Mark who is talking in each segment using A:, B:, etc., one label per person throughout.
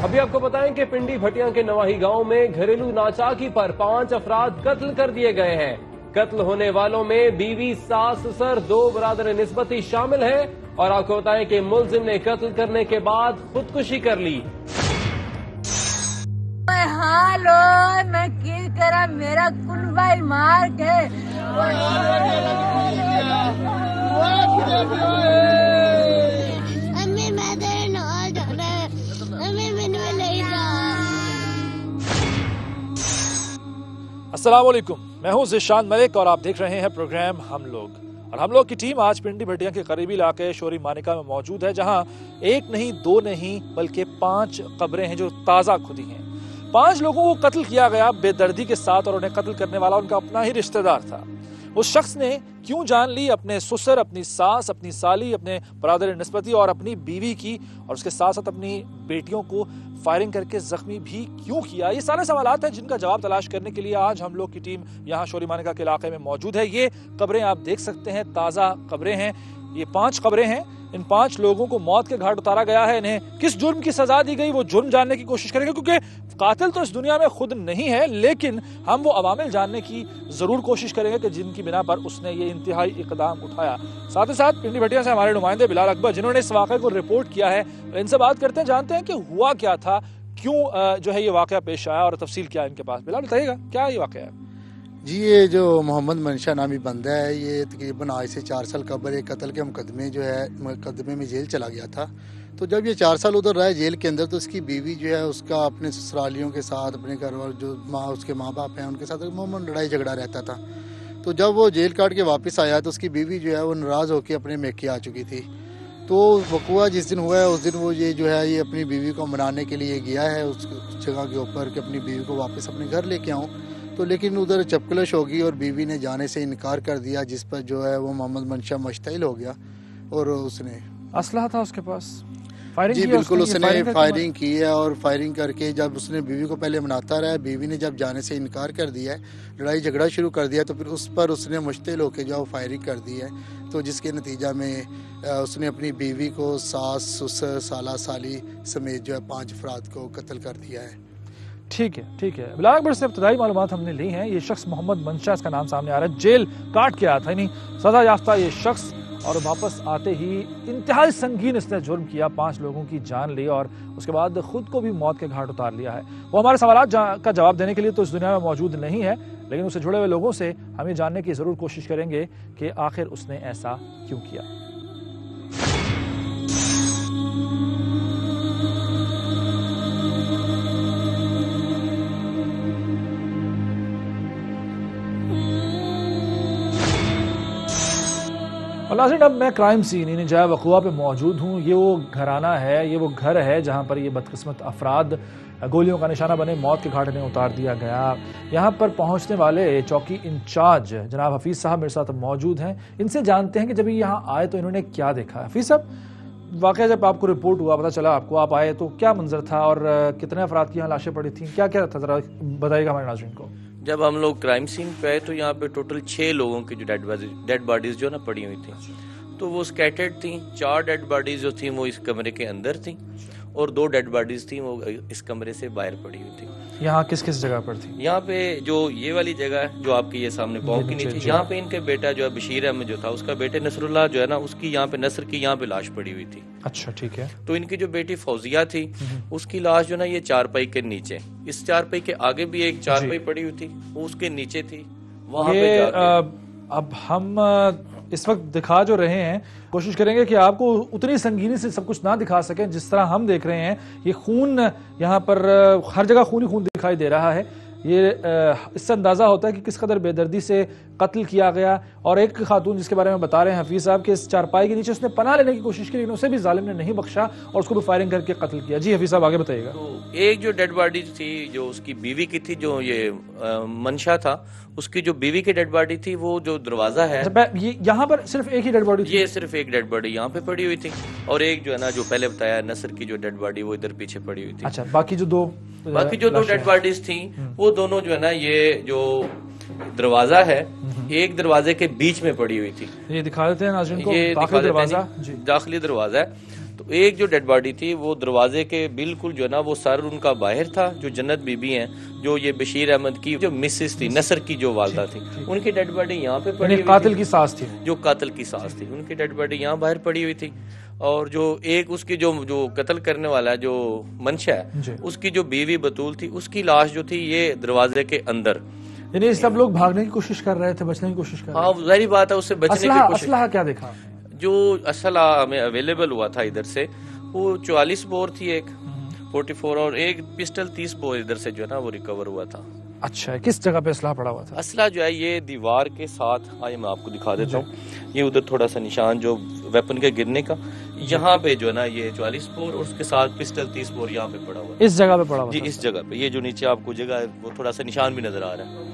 A: अभी आपको बताएं कि पिंडी भटिया के नवाही गांव में घरेलू नाचाकी पर 5 अफराद कत्ल कर दिए गए हैं। कत्ल होने वालों में बीवी, सास, ससुर, 2 बरादर निस्बती शामिल हैं। और आपको बताएं कि मुलजिम ने कत्ल करने के बाद खुदकुशी कर ली।
B: हालो मैं की करा, मेरा कुलबाई मार के
C: अम्मी मैं तेरे नाल जाना है, अम्मी मैनू ले जा।
D: अस्सलाम वालेकुम, मैं हूं ज़िशान मलिक और आप देख रहे हैं प्रोग्राम हम लोग। और हम लोग की टीम आज पिंडी भटिया के करीबी इलाके शोरी मानिका में मौजूद है, जहां एक नहीं, 2 नहीं बल्कि 5 कब्रें हैं जो ताज़ा खुदी हैं। 5 लोगों को कत्ल किया गया बेदर्दी के साथ और उन्हें कत्ल करने वाला उनका अपना ही रिश्तेदार था। उस शख्स ने क्यों जान ली अपने ससुर, अपनी सास, अपनी साली, अपने बरादर निस्बती और अपनी बीवी की, और उसके साथ साथ अपनी बेटियों को फायरिंग करके जख्मी भी क्यों किया? ये सारे सवालात हैं जिनका जवाब तलाश करने के लिए आज हम लोग की टीम यहाँ शोरी मानिका के इलाके में मौजूद है। ये कब्रें आप देख सकते हैं, ताज़ा कब्रें हैं। ये 5 कब्रें हैं। इन 5 लोगों को मौत के घाट उतारा गया है। इन्हें किस जुर्म की सजा दी गई वो जुर्म जानने की कोशिश करेंगे, क्योंकि कातिल तो इस दुनिया में खुद नहीं है, लेकिन हम वो अवामिल जानने की जरूर कोशिश करेंगे कि जिनकी बिना पर उसने ये इंतहाई इकदाम उठाया। साथ ही साथ पिंडी भटिया से हमारे नुमाइंदे बिलाल अकबर, जिन्होंने इस वाक़े को रिपोर्ट किया है, इनसे बात करते हैं, जानते हैं कि हुआ क्या था, क्यों जो है ये वाक़या पेश आया और तफसील क्या है इनके पास। बिलाल बताइएगा क्या ये वाक़या है?
E: जी, ये जो मोहम्मद मंशा नामी बंदा है, ये तकरीबन आज से 4 साल कबल एक कत्ल के मुकदमे में जेल चला गया था। तो जब ये 4 साल उधर रहा जेल के अंदर, तो उसकी बीवी जो है उसका अपने ससुरालियों के साथ, अपने घर वाले जो उसके माँ बाप हैं उनके साथ मामूली लड़ाई झगड़ा रहता था। तो जब वो जेल काट के वापस आया तो उसकी बीवी जो है वो नाराज़ होकर अपने मेके आ चुकी थी। तो वक़ुआ जिस दिन हुआ है उस दिन वो ये जो है ये अपनी बीवी को मनाने के लिए गया है उस जगह के ऊपर कि अपनी बीवी को वापस अपने घर लेके आऊँ। तो लेकिन उधर चपकलश होगी और बीवी ने जाने से इनकार कर दिया, जिस पर जो है वो मोहम्मद मंशा मुश्तइल हो गया और उसने
D: असलहा था उसके पास,
E: जी बिल्कुल उसने फायरिंग की है। और फायरिंग करके जब उसने बीवी को पहले मनाता रहा, बीवी ने जब जाने से इनकार कर दिया है, लड़ाई झगड़ा शुरू कर दिया, तो फिर उस पर उसने मुश्तइल होकर जो फायरिंग कर दी है। तो जिसके नतीजा में उसने अपनी बीवी को, सास, ससुर, साला, साली समेत जो है 5 अफराद को कत्ल कर दिया है।
D: ठीक है। बिलाल अकबर से इब्तदाई मालूमात हमने ली हैं। ये शख्स मोहम्मद मंशा, इसका नाम सामने आ रहा है, जेल काट के आया था, यानी सजा याफ्ता ये शख्स, और वापस आते ही इंतहाई संगीन इसने जुर्म किया, 5 लोगों की जान ली और उसके बाद खुद को भी मौत के घाट उतार लिया है। वो हमारे सवालात का जवाब देने के लिए तो इस दुनिया में मौजूद नहीं है, लेकिन उससे जुड़े हुए लोगों से हम ये जानने की जरूर कोशिश करेंगे कि आखिर उसने ऐसा क्यों किया। और नाज़रीन, अब मैं क्राइम सीन यानी जगह वक़ुआ पे मौजूद हूँ। ये वो घराना है, ये वो घर है जहाँ पर ये बदकिस्मत अफराद गोलियों का निशाना बने मौत के घाट में उतार दिया गया। यहाँ पर पहुँचने वाले चौकी इंचार्ज जनाब हफीज़ साहब मेरे साथ मौजूद हैं। इनसे जानते हैं कि जब ये यहाँ आए तो इन्होंने क्या देखा। हफीज़ साहब, वाक़या जब आपको रिपोर्ट हुआ, पता चला आपको, आप आए तो क्या मंजर था और कितने अफराद की यहाँ लाशें पड़ी थी, क्या क्या था, ज़रा बताइएगा हमारे नाज़रीन को।
F: जब हम लोग क्राइम सीन पे आए तो यहाँ पे टोटल 6 लोगों की जो डेड बॉडीज जो ना पड़ी हुई थी, तो वो स्कैटर्ड थी। 4 डेड बॉडीज जो थी वो इस कमरे के अंदर थी और 2 डेड बॉडीज थी वो इस कमरे से बाहर पड़ी हुई थी।
D: यहाँ किस किस जगह पर थी? यहाँ
F: पे जो ये वाली जगह है जो आपके ये सामने बालकनी थी, यहाँ पे इनके बेटा जो है बशीर अहमद जो था, उसका बेटे नसरुल्लाह जो है ना, उसकी यहाँ पे नसर की यहाँ पे लाश पड़ी हुई थी।
D: अच्छा, ठीक है।
F: तो इनकी जो बेटी फौजिया थी उसकी लाश जो ना ये चारपाई के नीचे, इस चारपाई के आगे भी एक चारपाई पड़ी हुई थी, वो उसके नीचे थी। वहाँ पे
D: अब हम इस वक्त दिखा जो रहे हैं, कोशिश करेंगे कि आपको उतनी संगीनी से सब कुछ ना दिखा सकें जिस तरह हम देख रहे हैं। ये खून यहाँ पर हर जगह खून ही खून दिखाई दे रहा है। ये इससे अंदाज़ा होता है कि किस कदर बेदर्दी से कत्ल किया गया। और एक खातून जिसके बारे में बता रहे हैं हफीज़ साहब कि इस चारपाई के नीचे उसने पनाह लेने की कोशिश की, लेकिन उसे भी जालिम ने नहीं बख्शा और उसको भी फायरिंग करके कत्ल किया। जी हफीज़ साहब, आगे बताइएगा।
F: तो एक जो डेड बॉडी थी जो उसकी बीवी की थी, जो ये मंशा था, उसकी जो बीवी की डेड बॉडी थी, वो जो दरवाजा है,
D: ये यहाँ पर सिर्फ एक ही डेड बॉडी थी?
F: ये सिर्फ एक डेड बॉडी यहाँ पे पड़ी हुई थी और एक जो है ना, जो पहले बताया नसर की जो डेड बॉडी, वो इधर पीछे पड़ी हुई थी।
D: अच्छा, बाकी जो दो
F: डेड बॉडीज थी वो दोनों जो है ना, ये जो दरवाजा है एक दरवाजे के बीच में पड़ी हुई थी।
D: ये दिखा देते हैं नाज़रीन को,
F: ये
D: दाखिली दरवाजा,
F: दाखिली दरवाजा है। तो एक जो डेड बॉडी थी वो दरवाजे के बिल्कुल जो है ना वो सर उनका बाहर था, जो जन्नत बीबी हैं, जो ये बशीर अहमद की जो मिसेस थी, नसर की जो वालदा थी, उनकी डेड बॉडी यहाँ पे पड़ी हुई
D: कातिल
F: थी।
D: की सास थी,
F: जो कातिल की सास थी, उनकी डेड बॉडी यहाँ बाहर पड़ी हुई थी। और जो एक उसकी जो कत्ल करने वाला जो मंशा है, उसकी जो बीवी बतूल थी, उसकी लाश जो थी ये दरवाजे के अंदर।
D: यानी सब लोग भागने की कोशिश कर रहे थे, बचने की कोशिश कर रहे
F: हाँ, जाहिर बात है उससे बचने की कोशिश।
D: असलहा क्या देखा?
F: जो असला हमें अवेलेबल हुआ था इधर से वो 44 बोर थी, एक 44 और एक पिस्टल 30 बोर इधर से जो है ना वो रिकवर हुआ था।
D: अच्छा, किस जगह पे असला पड़ा हुआ था?
F: असला जो है ये दीवार के साथ, आइए मैं आपको दिखा देता हूँ, ये उधर थोड़ा सा निशान जो वेपन के गिरने का, यहाँ पे जो है ना ये 44 बोर और उसके साथ पिस्टल 30 बोर यहाँ पे पड़ा हुआ है।
D: इस जगह पे पड़ा हुआ
F: जी,
D: था?
F: इस जगह पे, ये जो नीचे आपको जगह है वो थोड़ा सा निशान भी नजर आ रहा है।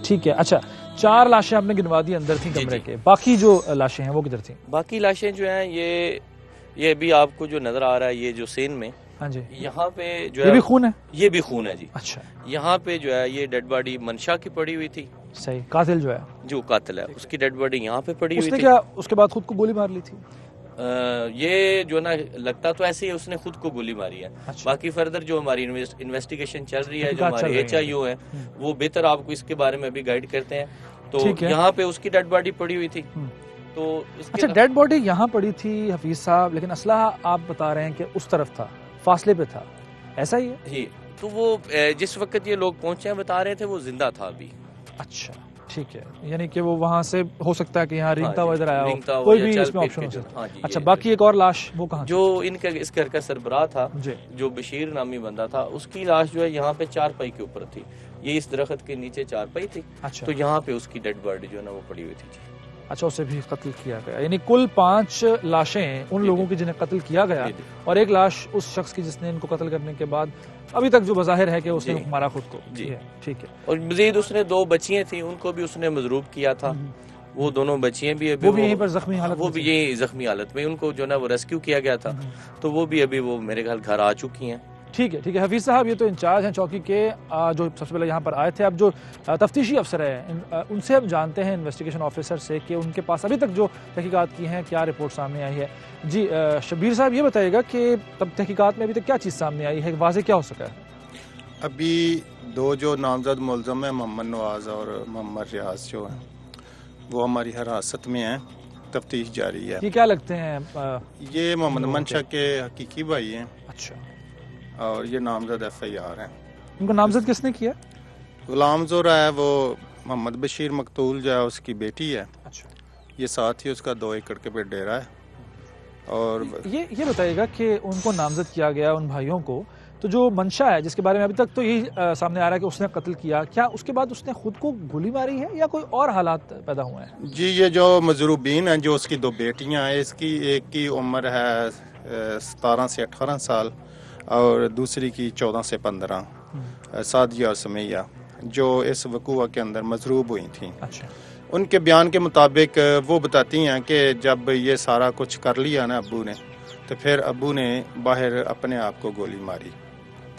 D: ठीक है। अच्छा, 4 लाशें आपने गिनवा दी अंदर थी कमरे के, बाकी जो लाशें हैं वो किधर थी?
F: बाकी लाशें जो हैं ये भी आपको जो नजर आ रहा है, ये जो सीन में,
D: हाँ जी,
F: यहाँ पे जो
D: ये
F: है
D: भी खून है?
F: ये भी खून है जी।
D: अच्छा,
F: यहाँ पे जो है ये डेड बॉडी मंशा की पड़ी हुई थी,
D: सही। कातिल जो है,
F: जो कातिल है, उसकी डेड बॉडी यहाँ पे पड़ी हुई
D: उसने
F: थी।
D: क्या उसके बाद खुद को गोली मार ली थी?
F: ये जो ना लगता तो ऐसे ही है, उसने खुद को गोली मारी है।
D: अच्छा।
F: बाकी फर्दर जो हमारी इन्वेस्टिगेशन चल रही है, जो
D: तहकीकात चल
F: हमारे
D: रही है।
F: HIO है, वो बेहतर आपको इसके बारे में भी गाइड करते हैं। तो
D: ठीक है।
F: यहाँ पे उसकी डेड बॉडी पड़ी हुई थी। तो इसके
D: अच्छा, डेड बॉडी यहाँ पड़ी थी हफीज साहब, लेकिन असलहा आप बता रहे हैं कि उस तरफ था, फासले पे था, ऐसा ही है?
F: जी, तो वो जिस वक्त ये लोग पहुंचे हैं बता रहे थे वो जिंदा था अभी।
D: अच्छा, ठीक है, यानी कि वो वहाँ से हो सकता है कि यहाँ रिंगता हुआ इधर आया
F: रिंगता
D: हो,
F: हुआ
D: कोई
F: या
D: भी
F: चल
D: इसमें
F: फिर
D: ऑप्शन
F: के
D: हो
F: जो-
D: सकता
F: हाँ
D: है।
F: जी,
D: अच्छा,
F: ये-
D: बाकी एक और लाश वो कहाँ?
F: जो इनका इस घर का सरबराह था,
D: जी,
F: जो बशीर नामी बंदा था, उसकी लाश जो है यहाँ पे चारपाई के ऊपर थी, ये इस दरख्त के नीचे चारपाई थी।
D: अच्छा,
F: तो यहाँ पे उसकी डेड बॉडी जो है ना वो पड़ी हुई थी।
D: अच्छा, उसे भी कत्ल किया गया, यानी कुल 5 लाशें उन लोगों की जिन्हें कत्ल किया गया,
F: जी, जी।
D: और एक लाश उस शख्स की जिसने इनको कत्ल करने के बाद अभी तक जो बज़ाहिर है कि उसने
F: जी।
D: मारा खुद को।
F: जी।
D: है, ठीक है।
F: और मजीद उसने 2 बच्चियां थी, उनको भी उसने मजरूब किया था। वो दोनों बच्चियां भी अभी
D: वो भी यहीं पर जख्मी हालत
F: वो
D: में
F: भी
D: थी?
F: यही जख्मी हालत में, उनको जो ना वो रेस्क्यू किया गया था। तो वो भी अभी वो मेरे ख्याल घर आ चुकी हैं।
D: ठीक है, ठीक है। हफीज साहब, ये तो इंचार्ज हैं चौकी के, जो सबसे पहले यहाँ पर आए थे। अब जो तफ्तीशी अफसर है उनसे हम जानते हैं, इन्वेस्टिगेशन ऑफिसर से, कि उनके पास अभी तक जो तहकीकात की हैं क्या रिपोर्ट सामने आई है। जी, शब्बीर साहब, ये बताइएगा कि तब तहकीकात में अभी तक क्या चीज़ सामने आई है, वाज़ेह क्या हो सका है?
G: अभी 2 जो नामजद मुलज़म है, मोहम्मद नवाज और मोहम्मद रियाज, जो हैं वो हमारी हिरासत में हैं, तफ्तीश जारी है।
D: ये क्या लगते हैं?
G: ये मोहम्मद मंशा के हकीकी भाई हैं
D: अच्छा,
G: और ये नामजद FIR हैं।
D: इनको नामजद किसने किया?
G: गुलाम ज़ोरा है, वो मोहम्मद बशीर मकतूल जो है उसकी बेटी है।
D: अच्छा,
G: ये साथ ही उसका 2 एकड़ के पे डेरा है। और
D: ये बताइएगा कि उनको नामजद किया गया उन भाइयों को, तो जो मंशा है जिसके बारे में अभी तक तो यही सामने आ रहा है कि उसने कत्ल किया, क्या उसके बाद उसने खुद को गोली मारी है या कोई और हालात पैदा हुए हैं?
G: जी, ये जो मजरूबीन हैं, जो उसकी 2 बेटियां हैं, इसकी एक की उम्र है 17 से 18 साल और दूसरी की 14 से 15, सादिया और समैया, जो इस वकूआ के अंदर मजरूब हुई थी।
D: अच्छा,
G: उनके बयान के मुताबिक वो बताती हैं कि जब ये सारा कुछ कर लिया ना अब्बू ने, तो फिर अब्बू ने बाहर अपने आप को गोली मारी।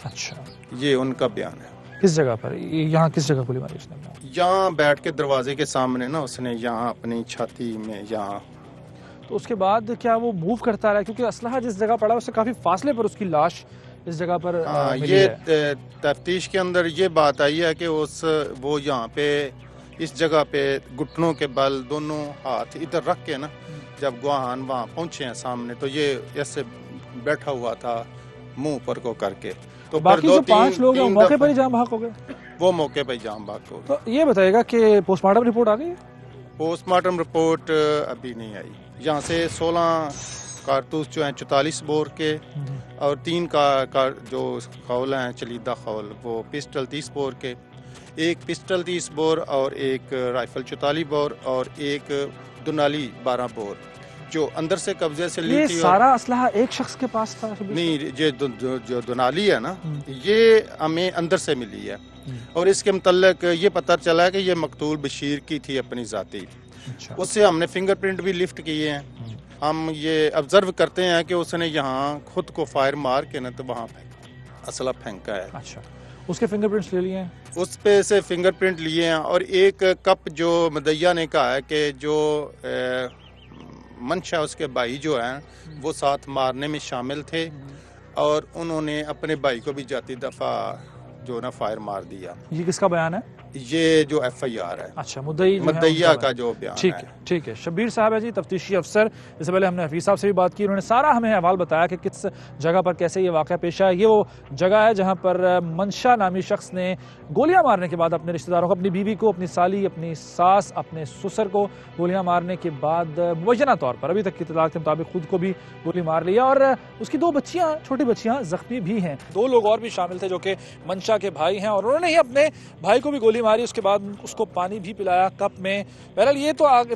D: अच्छा,
G: ये उनका बयान है।
D: किस जगह पर? यहाँ किस जगह गोली मारी उसने?
G: यहाँ बैठ के दरवाजे के सामने ना उसने यहाँ अपनी छाती में यहाँ।
D: तो उसके बाद क्या वो मूव करता रहा? क्योंकि असलहा जिस जगह पड़ा उससे काफी फासले पर उसकी लाश इस जगह पर मिली
G: ये
D: है।
G: तफ्तीश के अंदर ये बात आई है कि वो यहाँ पे इस जगह पे घुटनों के बल दोनों हाथ इधर रख के ना, जब गुआहान वहाँ पहुंचे हैं सामने, तो ये ऐसे बैठा हुआ था मुंह पर को करके। तो
D: बाकी जो 5 लोग हैं मौके पर ही जाम बहक हो गए?
G: वो मौके पर ही जाम बहक हो गए।
D: तो ये बताएगा कि पोस्टमार्टम रिपोर्ट आ गई है?
G: पोस्टमार्टम रिपोर्ट अभी नहीं आई। यहाँ से 16 कारतूस जो हैं 44 बोर के और 3 का जो खौल हैं चलीदा खौल, वो पिस्टल 30 बोर के, एक पिस्टल 30 बोर और एक राइफल 44 बोर और एक दुनाली 12 बोर, जो अंदर से कब्जे से ली
D: ये
G: थी।
D: सारा असलहा एक शख्स के पास था?
G: नहीं, ये जो दुनाली है ना, ये हमें अंदर से मिली है और इसके मुतल्लिक ये पता चला है कि ये मकतूल बशीर की थी अपनी जाती।
D: अच्छा,
G: उससे हमने फिंगरप्रिंट भी लिफ्ट किए हैं। हम ये ऑब्जर्व करते हैं कि उसने यहाँ खुद को फायर मार के ना तो वहाँ असला फेंका है।
D: अच्छा, उसके फिंगरप्रिंट्स ले लिए हैं?
G: उस पे से फिंगरप्रिंट लिए हैं और एक कप जो मदैया ने कहा है कि जो मंशा उसके भाई जो हैं वो साथ मारने में शामिल थे और उन्होंने अपने भाई को भी जाती दफा जो ना फायर मार दिया।
D: ये किसका बयान है?
G: ये जो FIR है,
D: अच्छा, मुद्दईया
G: का जो बयान
D: ठीक है, ठीक है। शब्बीर साहब है जी, तफ्तीशी अफसर। इससे पहले हमने हफीज साहब से भी बात की, उन्होंने सारा हमें अहवाल बताया कि किस जगह पर कैसे ये वाक़या पेश आया। ये वो जगह है जहाँ पर मंशा नामी शख्स ने गोलियां मारने के बाद अपने रिश्तेदारों को, अपनी बीवी को, अपनी साली, अपनी सास, अपने ससुर को गोलियां मारने के बाद मुबैना तौर पर अभी तक की इत्तला के मुताबिक खुद को भी गोली मार लिया और उसकी 2 बच्चियां, छोटी बच्चियां जख्मी भी हैं। 2 लोग और भी शामिल थे जो कि मंशा के भाई हैं और उन्होंने ही अपने भाई को भी गोली मारी, उसके बाद उसको पानी भी पिलाया कप में। बहरहाल ये तो आगे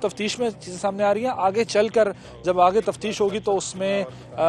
D: तफ्तीश में चीज़ें सामने आ रही हैं, आगे चलकर जब आगे तफ्तीश होगी तो उसमें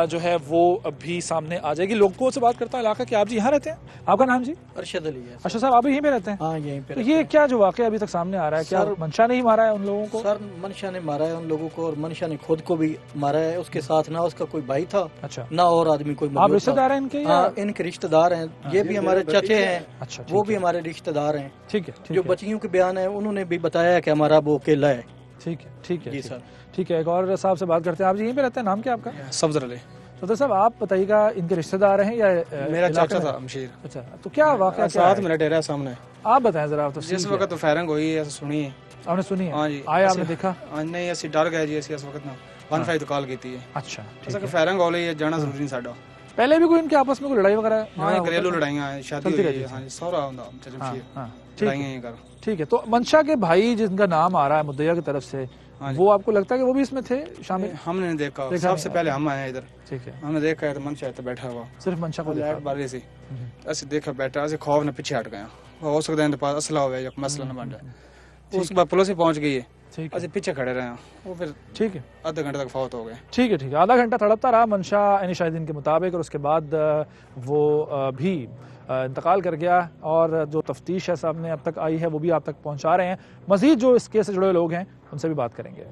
D: जो है वो भी सामने आ जाएगी। लोगों से बात करता हूँ इलाका के। आप जी यहाँ रहते हैं? आपका नाम जी?
H: अरशद अली है।
D: अच्छा साहब, आप यहीं पे रहते हैं?
H: हाँ, यहीं पे।
D: तो ये क्या जो वाक़या अभी तक सामने आ रहा है, क्या मंशा ने ही मारा है उन लोगों को?
H: सर, मंशा ने मारा है उन लोगों को और मंशा ने खुद को भी मारा है। उसके साथ ना उसका कोई भाई था,
D: अच्छा,
H: ना और आदमी कोई।
D: आप रिश्तेदार हैं इनके?
H: हाँ, इनके रिश्तेदार हैं। ये भी हमारे चाचे हैं।
D: अच्छा,
H: वो भी हमारे रिश्तेदार हैं।
D: ठीक है।
H: जो बच्चियों के बयान है उन्होंने भी बताया कि हमारा वो अकेला है।
D: ठीक है, ठीक है
H: जी सर।
D: ठीक है, एक और साहब से बात करते हैं। आप जी यहीं पे रहते हैं? नाम क्या आपका?
I: सफदर अली।
D: सफदर साहब, आप बताइएगा, इनके रिश्तेदार हैं या
I: मेरा चाचा था मशीर।
D: अच्छा, तो क्या वाक़या
I: साथ मेरा डेरा है सामने।
D: आप बताएं जरा। तो
I: जिस वक्त तो फायरिंग हुई है सुनी है?
D: आपने सुनी है?
I: हाँ जी।
D: आया आपने देखा?
I: नहीं, ਅਸੀਂ डर गए जी। ਅਸੀਂ इस वक्त ना 15 तो कॉल की है।
D: अच्छा,
I: ऐसा कि फायरिंग हो रही है, जाना जरूरी नहीं साडा।
D: पहले भी कोई इनके आपस में कोई लड़ाई वगैरह?
I: हाँ, घरेलू लड़ाइयाँ हैं, शादी हुई है। हाँ जी, सारा होता जमशेद। लड़ाइयाँ ही कर।
D: ठीक है, तो मंशा के भाई जिनका नाम आ रहा है मुद्दईया की तरफ से, वो आपको लगता है कि वो भी इसमें थे शामिल?
I: हमने नहीं देखा, सबसे पहले हम आए इधर।
D: ठीक है,
I: हमने देखा है तो मंशा तो बैठा हुआ,
D: सिर्फ मंशा को
I: लाइट बारी सी ऐसे देखा बैठा, ऐसे खौफ ने पीछे हट गया। हो सकता है इनके पास असला हो या मसला न बन जाए। उसके बाद पुलिस ही पहुंच गई है, ऐसे पीछे खड़े रहे वो फिर। ठीक है, आधे घंटे तक फौत हो गए।
D: ठीक है, ठीक है, आधा घंटा तड़पता रहा मंशा यानी शाहिदीन के मुताबिक और उसके बाद वो भी इंतकाल कर गया। और जो तफ्तीश है सामने अब तक आई है वो भी आप तक पहुंचा रहे हैं। मजीद जो इस केस से जुड़े लोग हैं उनसे भी बात करेंगे।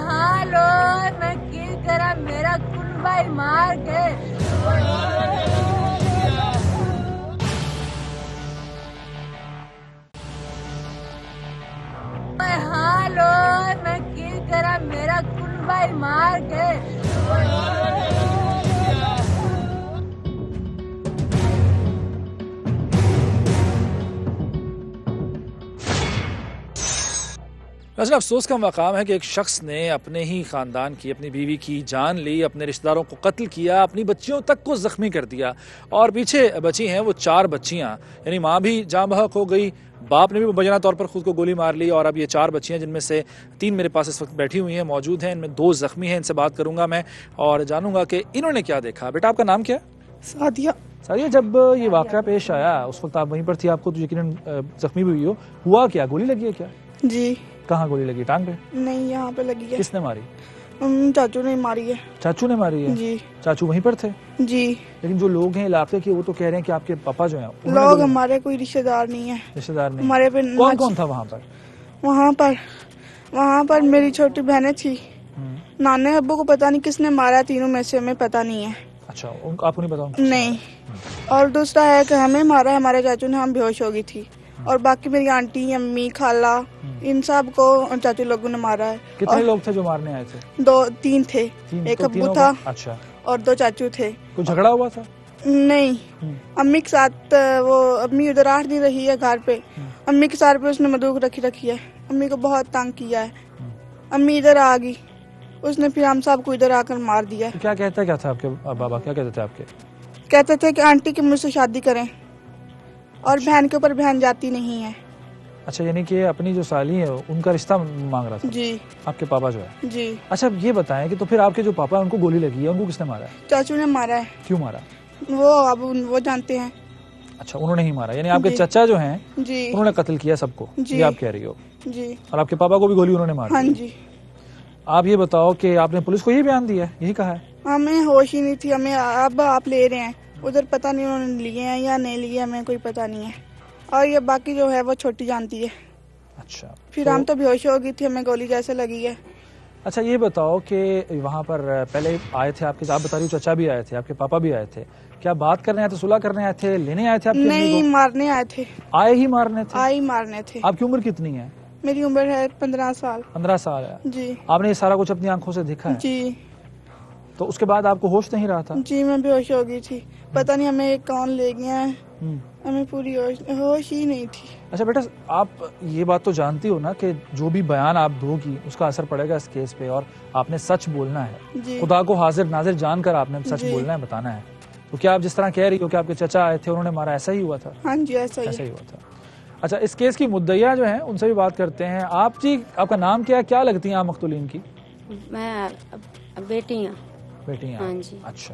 B: हालो, मैं की करा मेरा कुलबाई मार के। हालो, मैं की करा मेरा कुलबाई मार के।
D: वैसे अफसोस का मकाम है कि एक शख्स ने अपने ही ख़ानदान की, अपनी बीवी की जान ली, अपने रिश्तेदारों को कत्ल किया, अपनी बच्चियों तक को ज़ख्मी कर दिया और पीछे बची हैं वो 4 बच्चियां, यानी माँ भी जाँ बहक हो गई, बाप ने भी मुबैना तौर पर खुद को गोली मार ली और अब ये 4 बच्चियां जिनमें से 3 मेरे पास इस वक्त बैठी हुई हैं, मौजूद हैं, इनमें 2 ज़ख्मी हैं। इनसे बात करूँगा मैं और जानूंगा कि इन्होंने क्या देखा। बेटा आपका नाम क्या है?
H: सादिया।
D: सादिया, जब ये वाक़या पेश आया उस वक्त आप वहीं पर थी, आपको तो यकीनन ज़ख्मी भी हुई हो, हुआ क्या? गोली लगी है क्या?
J: जी।
D: कहाँ गोली लगी? टांग पे?
J: नहीं, यहाँ पे लगी है।
D: किसने मारी?
J: चाचू ने मारी है।
D: चाचू ने मारी है?
J: जी।
D: चाचू वहीं पर थे?
J: जी।
D: लेकिन जो लोग हैं इलाके के वो तो कह रहे हैं कि आपके पापा जो हैं,
J: लोग हमारे कोई रिश्तेदार नहीं है।
D: रिश्तेदार नहीं
J: हमारे पे
D: कौन कौन था वहाँ पर?
J: वहाँ पर मेरी छोटी बहनें थी। नाने अब्बू को पता नहीं किसने मारा, तीनों में से हमें पता नहीं है।
D: अच्छा, आपको नहीं पता?
J: नहीं। और दूसरा है कि हमें मारा हमारे चाचू ने, हम बेहोश हो गई थी। और बाकी मेरी आंटी, अम्मी, खाला, इन सब को चाचू लोगों ने मारा है।
D: कितने लोग थे जो मारने आए थे?
J: 2-3 थे। एक अब्बू था।
D: अच्छा।
J: और 2 चाचू थे।
D: कोई झगड़ा हुआ था?
J: नहीं, अम्मी के साथ वो अम्मी उधर आ नहीं रही है घर पे, अम्मी के साथ पे उसने बंदूक रखी है, अम्मी को बहुत तंग किया है। अम्मी इधर आ गई, उसने फिर हम सब को इधर आकर मार दिया।
D: क्या कहता क्या था आपके बाबा? क्या कहते थे आपके?
J: कहते थे कि आंटी की मुझसे शादी करें और बहन के ऊपर बहन जाती नहीं है।
D: अच्छा, यानी कि अपनी जो साली है उनका रिश्ता मांग रहा था?
J: जी।
D: आपके पापा जो है?
J: जी।
D: अच्छा, ये बताएं कि तो फिर आपके जो पापा उनको गोली लगी है, उनको किसने मारा है?
J: चाचू ने मारा है।
D: क्यों मारा?
J: वो अब वो जानते हैं।
D: अच्छा, उन्होंने ही मारा, यानी आपके चचा जो हैं
J: जी,
D: उन्होंने कत्ल किया सबको, ये आप कह रही हो?
J: जी।
D: और आपके पापा को भी गोली उन्होंने मारी?
J: हाँ जी।
D: आप ये बताओ कि आपने पुलिस को ये बयान दिया है, यही कहा है?
J: हमें होश ही नहीं थी, हमें अब आप ले रहे हैं, उधर पता नहीं उन्होंने लिए हैं या नहीं लिए, हमें कोई पता नहीं है। और ये बाकी जो है वो छोटी जानती है।
D: अच्छा।
J: फिर हम तो बेहोश हो गई थी, हमें गोली जैसे लगी है।
D: अच्छा, ये बताओ कि वहाँ पर पहले आए थे आपके, आप बता रही हो चाचा भी आए थे, आपके पापा भी आए थे, क्या बात करने आए थे, सुलह करने आए थे, लेने आए थे आपकी?
J: नहीं, मारने आए थे।
D: आए ही मारने थे?
J: आए ही मारने थे।
D: आपकी उम्र कितनी है?
J: मेरी उम्र है 15 साल।
D: 15 साल है
J: जी।
D: आपने ये सारा कुछ अपनी आंखों से देखा है?
J: जी।
D: तो उसके बाद आपको होश नहीं रहा था?
J: जी मैं बेहोश हो गई थी, पता नहीं हमें कौन ले गया है, हमें पूरी होश ही नहीं थी।
D: अच्छा बेटा, आप ये बात तो जानती हो ना कि जो भी बयान आप दोगी उसका असर पड़ेगा इस केस पे, और आपने सच बोलना है।
J: जी।
D: खुदा को हाजिर नाजिर जानकर आपने सच
J: जी।
D: बोलना है, बताना है। तो क्या आप जिस तरह कह रही हो कि आपके चचा आए थे, उन्होंने मारा, ऐसा ही हुआ था?
J: हाँ जी ऐसा ही
D: हुआ था। अच्छा, इस केस की मुद्दइया जो हैं उनसे भी बात करते हैं। आप जी, आपका नाम क्या लगती हैं आप मकतूलीन की?
K: मैं बेटियाँ।
D: बेटियाँ,
K: हाँ जी।
D: अच्छा,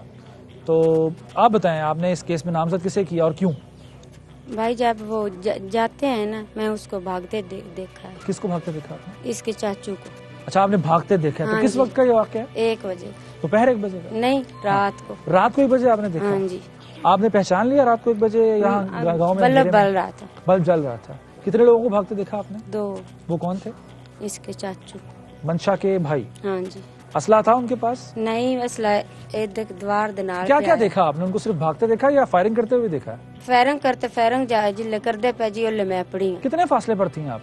D: तो आप बताएं आपने इस केस में नामजद किसे किया और क्यों?
K: भाई जब वो जाते हैं ना, मैं उसको भागते देखा है।
D: किसको भागते देखा आपने?
K: इसके चाचू को।
D: अच्छा, आपने भागते देखा है।
K: हाँ
D: तो किस
K: जी।
D: वक्त का ये वाक़या है?
K: 1 बजे।
D: दोपहर 1 बजे का?
K: नहीं, रात को।
D: रात को 1 बजे आपने देखा?
K: हाँ जी।
D: आपने पहचान लिया रात को 1 बजे यहाँ गाँव में?
K: बल्ब जल रहा था।
D: बल्ब जल रहा था। कितने लोगों को भागते देखा आपने?
K: 2।
D: वो कौन थे?
K: इसके चाचू।
D: मंशा के भाई?
K: हाँ जी।
D: असला था उनके पास?
K: नहीं, असला द्वार दनाल।
D: क्या देखा आपने? उनको सिर्फ भागते देखा या फायरिंग करते हुए देखा?
K: फायरिंग जिले करते पे जी ओले मैं पड़ी।
D: कितने फासले पर थी आप?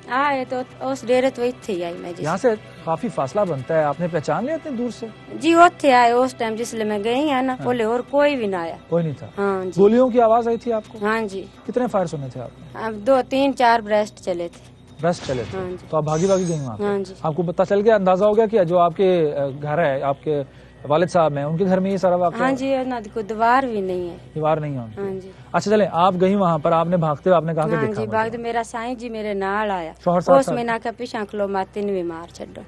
K: आए तो उस डेरे तो इत्थे ही आई मैं।
D: यहाँ से काफी फासला बनता है, आपने पहचान लिया इतनी दूर से?
K: जी उथे आए उस टाइम जिसले मैं गई है ना, बोले और कोई भी ना आया।
D: कोई नहीं था?
K: हाँ जी।
D: गोलियों की आवाज आई थी आपको?
K: हाँ जी।
D: कितने फायर सुने थे आपने?
K: अब 2, 3, 4 ब्रेस्ट चले थे।
D: ब्रेस्ट चले थे?
K: हाँ जी।
D: तो आप भागी गई वहाँ पे?
K: हाँ जी।
D: आपको पता चल गया, अंदाजा हो गया कि जो आपके घर है, आपके वालिद साहब हैं, उनके घर में ये सारा वाक़या?
K: हाँ जी, ना कोई दीवार भी नहीं है।
D: दीवार नहीं है?
K: हाँ जी।
D: अच्छा चले, आप गई वहाँ पर, आपने भागते हुए आपने कहा
K: हाँ
D: देखा?
K: जी, भागते मेरा साईं जी मेरे नाल आया,
D: शौहर साहब
K: उसमें ना के पीछा खलो माती ने भी मार छड़ो।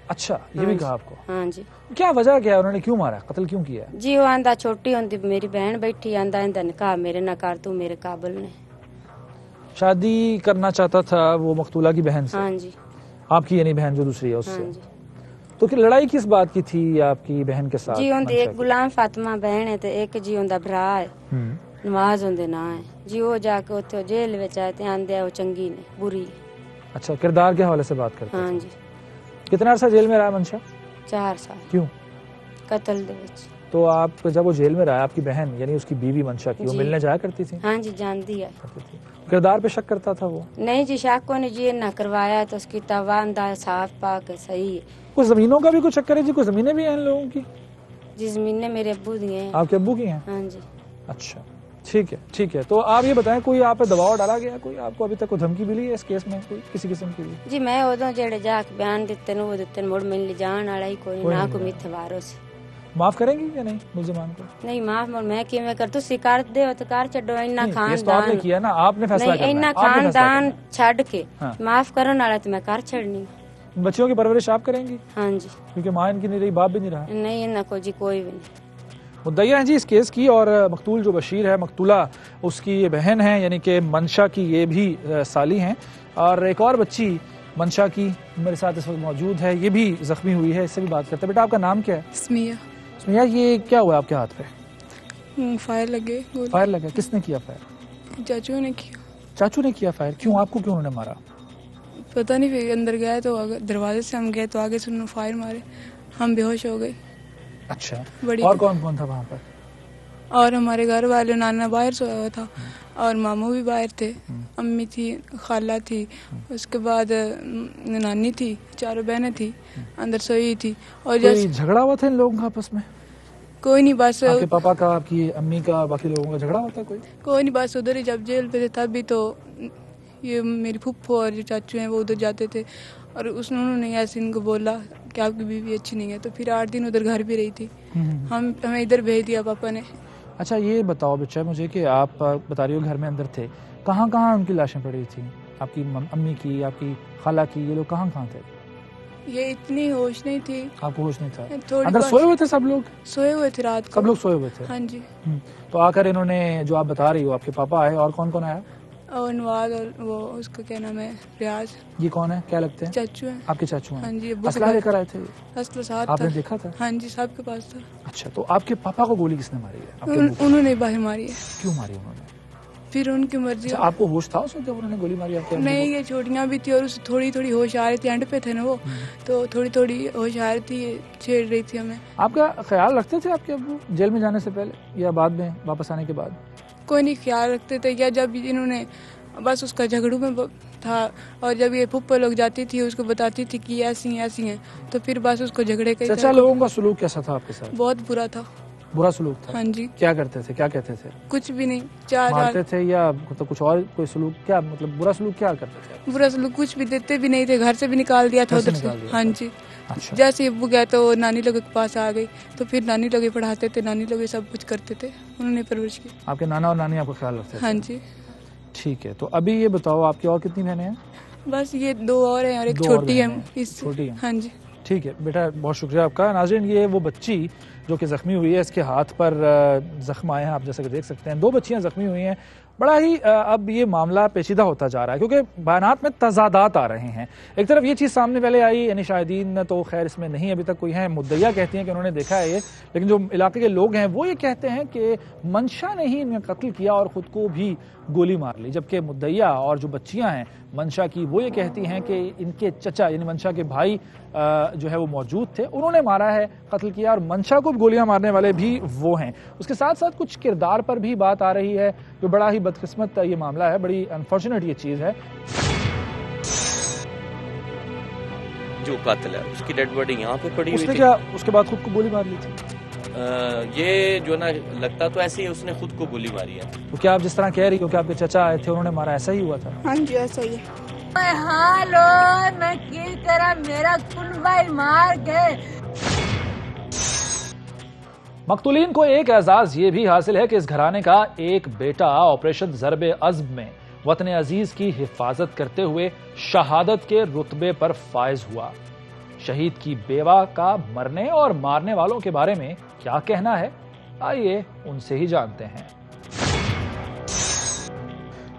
D: अच्छा, ये भी कहा आपको?
K: हाँ जी।
D: क्या वजह क्या है, उन्होंने क्यों मारा, कत्ल क्यों किया?
K: जी वो आंदा छोटी होंदी मेरी बहन बैठी, आंदा इंदा निकाह मेरे ना कर, तू मेरे काबिल ने।
D: शादी करना चाहता था वो मकतूला की बहन से?
K: हाँ जी।
D: आपकी यानी बहन जो दूसरी है उससे?
K: हाँ जी।
D: तो कि लड़ाई किस बात की थी आपकी बहन के साथ?
K: जी उनदी एक गुलाम फातिमा बहन है, तो एक जी उनदा भरा है नवाज उनदे ना है जी। वो जाके उथे जेल विच आए ते आंदे वो चंगी ने बुरी।
D: अच्छा, किरदार के हवाले से बात करते हैं?
K: हाँ जी।
D: कितना अरसा जेल में रहा मंशा?
K: 4 साल।
D: क्यों?
K: कत्ल दे विच।
D: तो आप जब वो जेल में रहा, आपकी बहन यानी उसकी बीवी मंशा की, वो मिलने जाया करती थी?
K: हाँ जी, जानती है।
D: किरदार पे शक करता था वो?
K: नहीं जी, शक को ने जी ना करवाया, तो उसकी तवांदा साफ पाक है, सही है।
D: कुछ जमीनों का भी कुछ चक्कर है जी? कुछ जमीनें भी हैं इन लोगों की?
K: जी जमीनें मेरे अब्बू दी हैं।
D: आपके अब्बू की हैं?
K: हाँ जी।
D: अच्छा, ठीक है। तो आप ये बताएं, कोई आप पे दबाव डाला गया, कोई आपको अभी तक कोई धमकी मिली है इस केस में, कोई किसी किस्म की?
K: जी मैं उदों जेड़े जाके बयान दिते वो दिते, मुड़ मिल ले जान वाला ही कोई ना, कोई मिथ वारो से।
D: माफ करेंगी या नहीं मुलजमान को?
K: नहीं माफ मैं किवें कर, तुसी कर दे तो कर छड्डो। इन्ना खानदान
D: तो आपने किया ना, आपने फैसला करना है।
K: इन्ना खानदान छड़ के माफ करन वाला तो मैं कर छड़नी।
D: बच्चियों की परवरिश आप करेंगी?
K: हाँ जी।
D: क्योंकि माँ इनकी नहीं रही, बाप भी नहीं रहा?
K: नहीं, इन्ना को जी कोई भी नहीं।
D: मुद्दइया है जी इस केस की, और मकतूल जो बशीर है, मकतूला उसकी ये बहन है, यानी कि मंशा की ये भी साली हैं। और एक और बच्ची मंशा की मेरे साथ इस वक्त मौजूद है, ये भी जख्मी हुई है, इससे भी बात करते हैं। बेटा आपका नाम क्या है?
J: स्मिया।
D: स्मिया, ये क्या हुआ आपके हाथ पे?
J: फायर लगे।
D: फायर लगा? किसने किया फायर?
J: चाचू ने किया।
D: चाचू ने किया फायर? क्यों, आपको क्यों उन्होंने मारा?
J: पता नहीं, फिर अंदर गए तो दरवाजे से हम गए तो आगे से उन्होंने फायर मारे, हम बेहोश हो गए।
D: अच्छा, और कौन कौन था वहाँ पर?
J: और हमारे घर वाले, नाना बाहर सोया हुआ था और मामू भी बाहर थे, अम्मी थी, खाला थी, उसके बाद नानी थी, 4 बहनें थी अंदर सोई थी। और
D: कोई झगड़ा हुआ था इन लोगों का आपस में?
J: कोई नहीं, बस
D: आपके पापा का, आपकी अम्मी का, बाकी लोगों का झगड़ा होता?
J: कोई नहीं, बस उधर ही जब जेल पे थे तभी तो ये मेरी फुप्पो और जो चाचू हैं वो उधर जाते थे, और उन्होंने ऐसे इनको बोला कि आपकी बीवी अच्छी नहीं है, तो फिर 8 दिन उधर घर भी रही थी। हमें इधर भेज दिया पापा ने।
D: अच्छा, ये बताओ बच्चा मुझे कि आप बता रही हो घर में अंदर थे, कहाँ कहाँ उनकी लाशें पड़ी थी? आपकी अम्मी की, आपकी खाला की, ये लोग कहाँ कहाँ थे?
J: ये इतनी होश नहीं थी।
D: आपको होश नहीं था? अंदर सोए हुए थे सब लोग?
J: सोए हुए थे रात को,
D: सब लोग सोए हुए थे?
J: हाँ जी।
D: तो आकर इन्होंने, जो आप बता रही हो, आपके पापा आए, और कौन कौन आया?
J: और नवाज, और वो उसका क्या नाम है, रियाज।
D: ये कौन है, क्या लगते हैं?
J: चाचू हैं।
D: आपके चाचू हैं?
J: हाँ जी।
D: असला लेकर आए थे?
J: असला साथ
D: आपने
J: था।
D: देखा था?
J: हाँ जी, सबके पास था।
D: अच्छा, तो आपके पापा को गोली किसने मारी है?
J: उन्होंने बाहर मारी है।
D: क्यों मारी उन्होंने?
J: फिर उनकी मर्जी।
D: अच्छा, आपको होश था उस वक्त जब उन्होंने गोली मारी आपके?
J: नहीं, ये छोटियां भी थी और उसे थोड़ी थोड़ी होश आ रही थी, एंड पे थे ना वो, तो थोड़ी थोड़ी होश आ रही थी, छेड़ रही थी हमें।
D: आपका ख्याल रखते थे आपके अब्बू जेल में जाने से पहले या बाद में, वापस आने के बाद?
J: कोई नहीं ख्याल रखते थे, या जब इन्होंने बस उसका झगड़ू में था। और जब ये फुप्पो लोग जाती थी उसको बताती थी कि ऐसी हैं, तो फिर बस उसको झगड़े के
D: चाचा लोगों का सलूक कैसा था आपके साथ?
J: बहुत बुरा था।
D: बुरा सलूक था?
J: हाँ जी।
D: क्या करते थे, क्या कहते थे?
J: कुछ भी नहीं,
D: मारते थे या मतलब कुछ और कोई सलूक? क्या मतलब बुरा सलूक क्या करते थे?
J: बुरा सलूक कुछ भी देते भी नहीं थे, घर से भी निकाल दिया था उधर से। हाँ जी।
D: अच्छा।
J: जैसे अब्बू गया तो नानी लोगों के पास आ गई, तो फिर नानी लोग पढ़ाते थे, नानी लोग सब कुछ करते थे, उन्होंने परवरिश की।
D: आपके नाना और नानी आपका ख्याल रखते थे?
J: हाँ जी।
D: ठीक है, तो अभी ये बताओ आपकी और कितनी बहनें हैं?
J: बस ये 2 और हैं और एक छोटी है।
D: छोटी है?
J: हाँ जी।
D: ठीक है बेटा, बहुत शुक्रिया आपका। नाज़रीन, ये वो बच्ची जो कि ज़ख्मी हुई है, इसके हाथ पर ज़ख्म आए हैं, आप जैसा कि देख सकते हैं। 2 बच्चियां ज़ख्मी हुई हैं। बड़ा ही अब ये मामला पेचीदा होता जा रहा है क्योंकि बयानात में तजादात आ रहे हैं। एक तरफ ये चीज़ सामने पहले आई, यानी शाहिदीन तो खैर इसमें नहीं अभी तक कोई है, मुद्दइया कहती हैं कि उन्होंने देखा है ये, लेकिन जो इलाके के लोग हैं वो ये कहते हैं कि मंशा ने ही इन्हें कत्ल किया और ख़ुद को भी गोली मार ली, जबकि मुद्दइया और जो बच्चियां हैं मंशा की वो ये कहती हैं कि इनके चचा यानी मंशा के भाई जो है वो मौजूद थे, उन्होंने मारा है, कत्ल किया, और मंशा को गोलियां मारने वाले भी वो हैं। उसके साथ साथ कुछ किरदार पर भी बात आ रही है, जो बड़ा ही बदकिस्मत ये मामला है, बड़ी अनफॉर्चुनेट ये चीज़ है।
F: जो कातिल है उसकी डेड बॉडी यहाँ पे पड़ी हुई
D: उसने
F: थी।
D: क्या उसके बाद खुद को गोली मार ली थी?
F: ये जो ना लगता तो ऐसे ही उसने खुद को गोली मारी है।
D: तो क्या आप जिस तरह कह रही हो कि आपके चचा आए थे उन्होंने मारा, ऐसा ही हुआ था?
J: हाँ जी ऐसा ही है।
B: हालो मैं की करा, मेरा कुनबाई मार गए।
D: मकतूलीन को एक एजाज ये भी हासिल है कि इस घराने का एक बेटा ऑपरेशन ज़रबे अज़्म में वतन अजीज की हिफाजत करते हुए शहादत के रुतबे पर फायज हुआ। शहीद की बेवा का मरने और मारने वालों के बारे में क्या कहना है, आइए उनसे ही जानते हैं।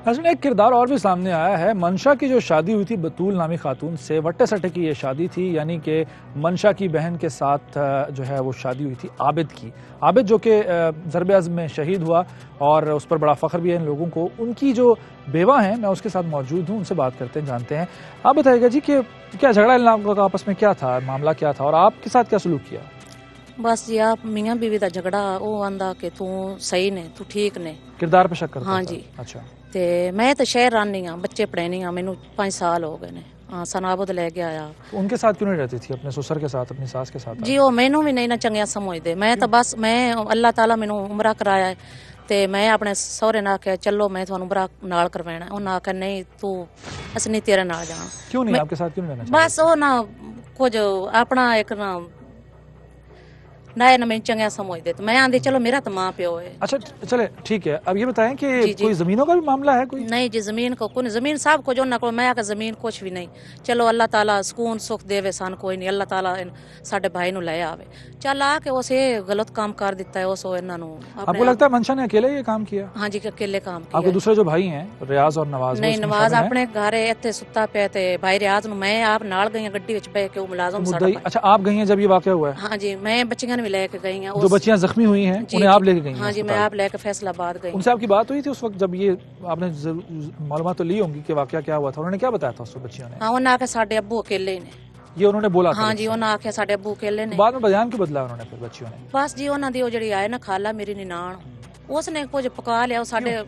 D: नाज़रीन, एक किरदार और भी सामने आया है। मंशा की जो शादी हुई थी बतूल नामी खातून से, वट्टे सट्टे की ये शादी थी, यानी कि मंशा की बहन के साथ जो है वो शादी हुई थी आबिद की। आबिद जो कि ज़रबे अज़्म में शहीद हुआ और उस पर बड़ा फ़ख्र भी है इन लोगों को। उनकी जो बेवा हैं, मैं उसके साथ मौजूद हूँ, उनसे बात करते हैं, जानते हैं। आप बताइएगा जी कि क्या झगड़ा इन लोगों का आपस में क्या था, मामला क्या था और आपके साथ क्या सलूक किया?
L: बस जी आप मियाँ बीवी का झगड़ा, वो आंदा कि तू सही ने, तू ठीक ने,
D: किरदार पे शक करता
L: हाँ
D: था।
L: जी।
D: अच्छा।
L: ते मैं तो शहर रहनी हाँ, बच्चे पढ़ानी हाँ, मैनू 5 साल हो गए ने। हाँ, सनाबुद लेके आया।
D: उनके साथ क्यों नहीं रहती थी, अपने ससुर के साथ, अपनी सास के साथ?
L: जी वो मैनू भी नहीं ना चंगिया समझते। मैं तो बस मैं अल्लाह ताला मैनू उमरा कराया है, ते मैं अपने सहुरे ने आख्या चलो मैं थानू उमरा नाल करवाना। उन्हें आख्या नहीं तू अस नहीं तेरे नाल जाना।
D: क्यों नहीं, आपके साथ क्यों नहीं रहना?
L: बस वो ना कुछ अपना एक ना ना मैं चंगा समझते, तो मैं आंधी चलो मेरा तो माँ प्यो है।
D: अच्छा चले ठीक है। अब ये बताएं कि कोई जमीनों का भी मामला है कोई?
L: नहीं जी, जमीन को कोई, जमीन सब को जो ना को, मैं आके जमीन कुछ भी नहीं। चलो अल्लाह ताला सुकून सुख देवे सान, कोई नहीं, अल्लाह ताला साडे भाई नु ले आवे। चल आके उसे गलत काम कर दिता है उस इन्हां नु।
D: आपको लगता है मंशा ने अकेले ये काम किया?
L: हाँ जी अकेले काम किया।
D: आपके दूसरे जो भाई हैं रियाज और नवाज?
L: नहीं, नवाज अपने घर इत्थे सुता पे थे, भाई रियाज नु मैं आप नाल गई गड्डी विच बैठ के, वो मुलाजम साडा।
D: अच्छा आप गई हैं जब ये वाकया हुआ है?
L: हाँ जी, मैं बच्चियां भी लेके गई हैं।
D: जो बच्चियां जख्मी हुई हैं उन्हें आप लेके गई हैं?
L: हाँ जी, मैं आप लेके फैसलाबाद गई।
D: उनसे आपकी बात हुई थी उस वक्त जब ये आपने मालूमात तो ली होंगी कि वाकया क्या हुआ था? उन्होंने क्या बताया था उस बच्चियों ने?
L: हाँ उन्हें आके साडे अब्बू अकेले ने,
D: ये उन्होंने बोला था?
L: हाँ जी उन्हें आखे साडे अब्बू अकेले ने।
D: बाद में बयान क्यों बदला उन्होंने फिर बच्चियों ने?
L: बस जी उन्होंने दी जड़ी आए ना खाला मेरी निनान, उसने कुछ पका लिया साडे,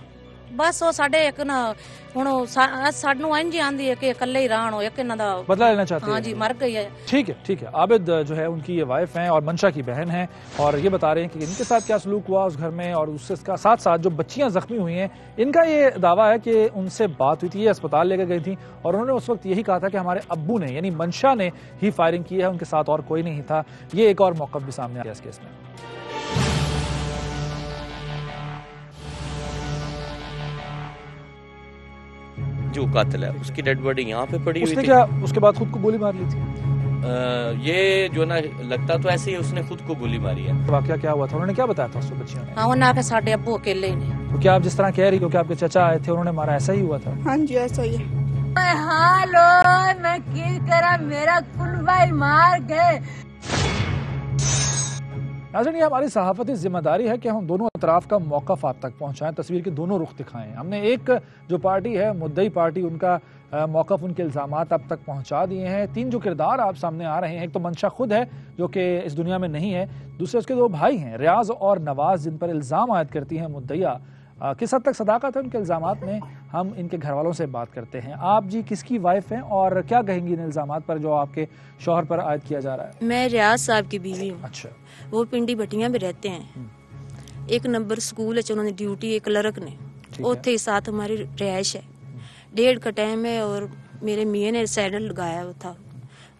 L: बस वो साडे एक ना हुण सानू इंज आंदी है कि इकल्ले ही रहण हो, एक इन्हां दा
D: बदला लेना चाहते हैं।
L: हाँ जी मर गई है।
D: ठीक है ठीक है। आबिद जो है उनकी ये वाइफ हैं और मंशा की बहन है, और ये बता रहे हैं कि इनके साथ क्या सलूक हुआ उस घर में, और उससे साथ साथ जो बच्चियां जख्मी हुई हैं इनका ये दावा है कि उनसे बात हुई थी, ये अस्पताल लेकर गई थी और उन्होंने उस वक्त यही कहा था कि हमारे अब्बू ने यानी मंशा ने ही फायरिंग की है, उनके साथ और कोई नहीं था। ये एक और मौक़िफ़ भी सामने आया इस केस में।
F: जो कातिल है उसकी डेड बॉडी यहाँ पे पड़ी हुई थी।
D: उसने क्या उसके बाद खुद को गोली मार ली थी?
F: ये जो ना लगता तो ऐसे ही उसने खुद को गोली मारी है।
D: वाकया क्या हुआ था, उन्होंने क्या बताया था उस बच्चियों ने?
L: हाँ उन्हें आके साडे अब्बू अकेले ही ने।
D: तो क्या आप जिस तरह कह रही हो कि आपके चचा आए थे उन्होंने मारा, ऐसा ही हुआ था?
J: हाँ जी ऐसा ही है।
B: हालो मैं की करा, मेरा कुनबाई मार गए।
D: नाज़रीन, ये हमारी सहाफ़ती जिम्मेदारी है कि हम दोनों अतराफ का मौक़िफ़ आप तक पहुँचाएं, तस्वीर के दोनों रुख दिखाएं। हमने एक जो पार्टी है मुद्दई पार्टी, उनका मौक़िफ़, उनके इल्ज़ामात आप तक पहुँचा दिए हैं। 3 जो किरदार आप सामने आ रहे हैं, एक तो मंशा खुद है जो कि इस दुनिया में नहीं है, दूसरे उसके 2 भाई हैं रियाज और नवाज, जिन पर इल्ज़ाम आयद करती हैं मुद्दइया किस हद तक सदाकत है उनके इल्ज़ामात में, हम इनके घर वालों से बात करते हैं। आप जी किसकी वाइफ हैं और क्या कहेंगी इन इल्ज़ामात पर जो आपके शौहर पर आयद किया जा रहा है?
M: मैं रियाज साहब की बीवी हूँ।
D: अच्छा।
M: वो पिंडी भटिया में रहते हैं। 1 नंबर स्कूल है, उन्होंने ड्यूटी एक क्लर्क ने, उथे ही साथ हमारी रिहाइश है। 1:30 का टाइम है और मेरे मियाँ ने सैंडल लगाया हुआ था,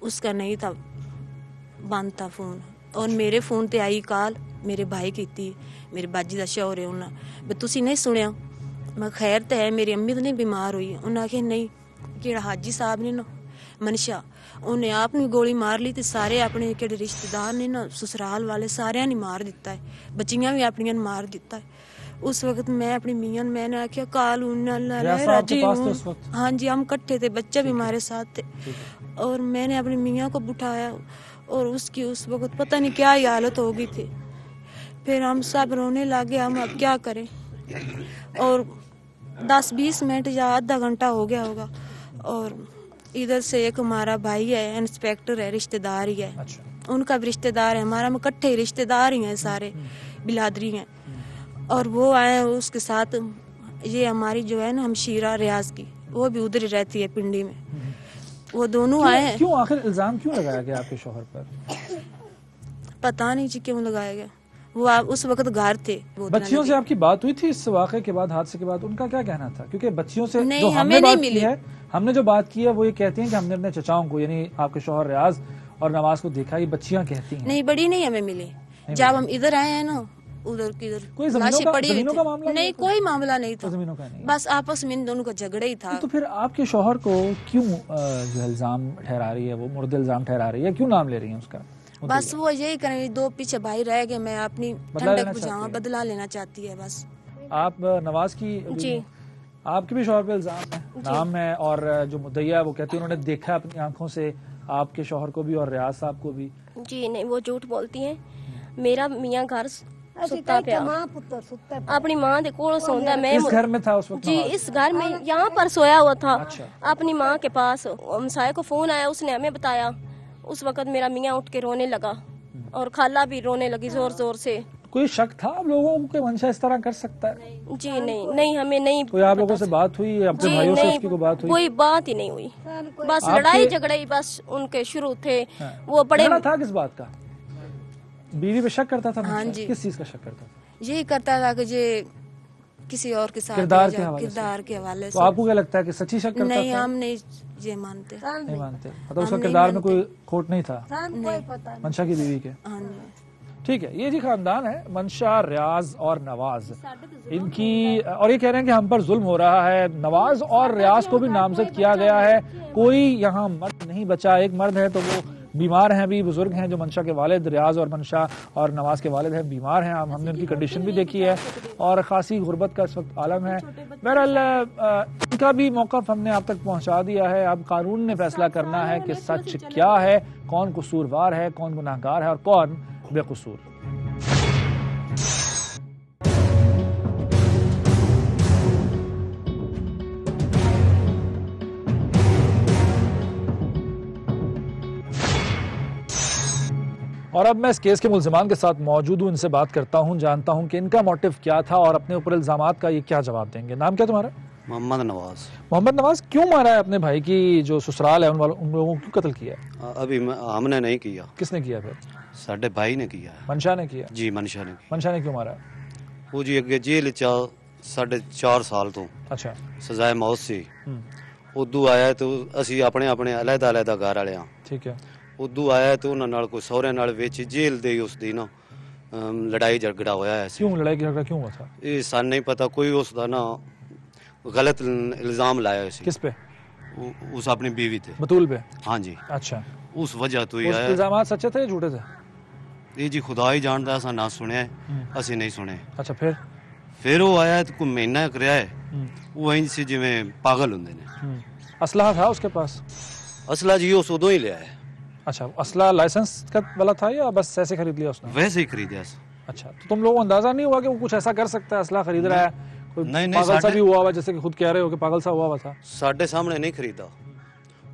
M: उसका नहीं था, बंद था फोन। और मेरे फोन ते आई कॉल मेरे भाई की थी, मेरे बाजी का शौहर है, उन्हें तुसी नहीं सुनिया? मैं खैर तो है, मेरी अम्मी तो नहीं बीमार हुई है? उन्हें आखे नहीं, जेड़ा हाजी साहब ने ना मनशा, उन्हें आप ने गोली मार ली, तो सारे अपने केड़े रिश्तेदार ने ना ससुराल वाले सारे ने मार दिता है, बच्चियां भी अपनियां ने मार दिता है। उस वक्त मैं अपनी मियां मैंने आख्या काल राजी हूँ। हाँ जी, हम इकट्ठे थे, बच्चे भी हमारे साथ थे। और मैंने अपनी मियां को बिठाया और उसकी उस वक्त पता नहीं क्या हालत हो गई थी। फिर हम सब रोने लगे, हम अब क्या करें। और 10-20 मिनट या आधा घंटा हो गया होगा। और इधर से एक हमारा भाई है, इंस्पेक्टर है, रिश्तेदार ही है। अच्छा। उनका भी रिश्तेदार है, हमारा हम इकट्ठे रिश्तेदार ही हैं, सारे बिलादरी हैं। और वो आए उसके साथ, ये हमारी जो है ना हमशीरा रियाज की, वो भी उधर ही रहती है पिंडी में। वो दोनों आए हैं।
D: क्यों आखिर इल्जाम क्यों लगाया गया आपके शौहर पर?
M: पता नहीं जी क्यों लगाया गया। वो उस वक्त घर थे।
D: बच्चियों से आपकी बात हुई थी इस वाक़े के बाद, हादसे के बाद? उनका क्या कहना था? क्योंकि बच्चियों से
M: नहीं,
D: जो
M: हमें नहीं मिली है,
D: हमने जो बात की है वो ये कहती हैं कि हमने अपने चचाओं को, यानी आपके शौहर रियाज और नवाज को देखा, ये बच्चियां कहती हैं।
M: नहीं, बड़ी नहीं हमें मिली। जब हम इधर आए हैं ना, उधर किधर
D: कोई जमीनों का मामला
M: नहीं, कोई मामला नहीं था,
D: जमीनों का नहीं,
M: बस आपस में इन दोनों का झगड़ा ही था।
D: तो फिर आपके शौहर को क्यों जो इल्जाम ठहरा रही है, वो मुर्द इल्जाम ठहरा रही है, क्यों नाम ले रही है उसका?
M: बस वो यही करें, 2 पीछे भाई रह गए, मैं अपनी ठंडक बुझाऊं, बदला लेना चाहती है बस।
D: आप नवाज की
M: जी,
D: आपके भी शौहर पे इल्जाम है, नाम है, और जो मुद्दइया वो कहती है उन्होंने देखा अपनी आंखों से आपके शौहर को भी और रियाज साहब को भी।
N: जी नहीं, वो झूठ बोलती हैं। मेरा मियां घर सुता पिया, अपनी मां दे कोल सोंदा। मैं
D: इस घर में था उस वक्त?
N: जी, इस घर में यहाँ पर सोया हुआ था। अच्छा। अपनी मां के पास हमसाये को फोन आया, उसने हमें बताया। उस वक्त मेरा मियां उठ के रोने लगा और खाला भी रोने लगी जोर जोर से।
D: कोई शक था आप लोगों के मंशा इस तरह कर सकता है?
N: जी नहीं, हमें नहीं।
D: कोई आप लोगों से बात हुई, अपने भाइयों से उसकी कोई बात हुई?
N: कोई बात ही नहीं हुई, बस लड़ाई झगड़े ही बस उनके शुरू थे। वो बड़े
D: था किस बात का? बीवी पे शक करता था?
M: हाँ जी।
D: किस चीज का शक करता था?
M: यही करता था कि ये किसी और के साथ
D: किरदार के हवाले से। तो आपको क्या लगता है कि सच्ची शक करता था?
M: नहीं, हम नहीं ये मानते।
D: नहीं मानते, मतलब उसका किरदार में कोई खोट नहीं था मंशा की बीवी के? ठीक है, ये जी खानदान है मंशा, रियाज और नवाज, इनकी, और ये कह रहे हैं कि हम पर जुल्म हो रहा है। नवाज और रियाज को भी नामजद किया गया है, कोई यहाँ मर्द नहीं बचा। एक मर्द है तो वो बीमार हैं, अभी बुजुर्ग हैं, जो मंशा के वालिद, रियाज और मंशा और नवाज के वालिद हैं, बीमार हैं। हमने उनकी कंडीशन भी देखी है और खासी गुर्बत का इस वक्त आलम है। बहरहाल इनका भी मौक़िफ़ हमने आप तक पहुंचा दिया है। अब कानून ने फैसला करना है कि सच क्या है, कौन कसूरवार है, कौन गुनाहगार है और कौन बेकसूर। और अब मैं इस केस के मुल्ज़िमान के साथ मौजूद हूँ, इनसे बात करता हूँ, जानता हूँ कि इनका मोटिव क्या था और अपने ऊपर इल्ज़ामात का ये क्या जवाब देंगे। नाम क्या तुम्हारा?
O: मोहम्मद नवाज।
D: मोहम्मद नवाज, क्यों मारा है अपने भाई की जो ससुराल है उन लोगों को क्यों कत्ल किया?
O: अभी हमने नहीं किया।
D: किसने किया फिर?
O: साढ़े भाई ने किया।
D: मंशा ने किया?
O: जी, मंशा ने।
D: मंशा ने क्यों मारा?
O: वो जी अगे जेल 4.5 साल तो
D: अच्छा
O: सजाए मौत सी। उदू आया तो असी अपने अपने अलग-अलग घर वाले।
D: ठीक है।
O: उदू आया तो उन्हां नाल कोई सहुरे नाल विच जेल दे उस दी ना लड़ाई झगड़ा होया है।
D: क्यों लड़ाई झगड़ा क्यों हुआ था?
O: ये सन नहीं पता, कोई उसदा ना गलत इल्जाम लाया सी।
D: किस पे?
O: उस अपनी बीवी थे,
D: बतूल पे।
O: हाँ जी।
D: अच्छा,
O: उस वजह तो ही आया।
D: इल्जाम सच्चे थे या झूठे थे?
O: ये जी खुदा ही जानता, असा ना सुने, असी नहीं सुने।
D: अच्छा,
O: फिर वो आया तो कोई महीना कराया है, वो इंज से जिवें पागल होंदे ने।
D: असला था उसके पास?
O: असला जी उस उदों ही लिया है।
D: अच्छा, असला लाइसेंस का वाला था या बस ऐसे खरीद लिया उसने?
O: वैसे ही खरीदा।
D: अच्छा, तो तुम लोगों को अंदाजा नहीं हुआ कि वो कुछ ऐसा कर सकता है, असला खरीद रहा है?
O: नहीं,
D: पागल सा भी हुआ हुआ, जैसे कि खुद कह रहे हो कि पागल सा हुआ था?
O: साढ़े सामने नहीं खरीदा